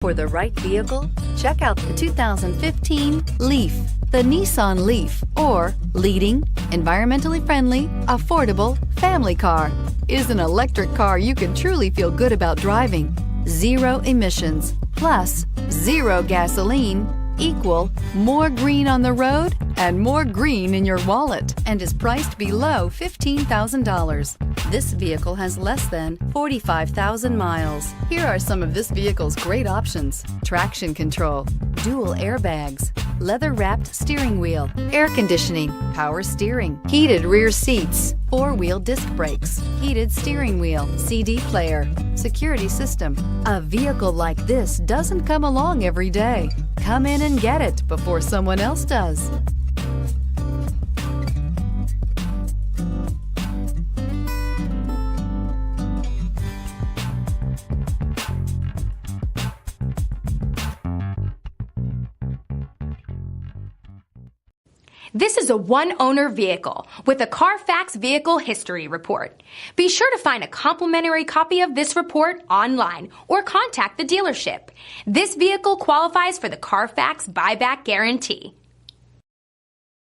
For the right vehicle, check out the 2015 Leaf. The Nissan Leaf, or leading, environmentally friendly, affordable family car, is an electric car you can truly feel good about driving. Zero emissions plus zero gasoline equal more green on the road and more green in your wallet, and is priced below $15,000. This vehicle has less than 45,000 miles. Here are some of this vehicle's great options: traction control, dual airbags, leather-wrapped steering wheel, air conditioning, power steering, heated rear seats, four-wheel disc brakes, heated steering wheel, CD player, security system. A vehicle like this doesn't come along every day. Come in and get it before someone else does. This is a one-owner vehicle with a Carfax Vehicle History Report. Be sure to find a complimentary copy of this report online or contact the dealership. This vehicle qualifies for the Carfax Buyback Guarantee.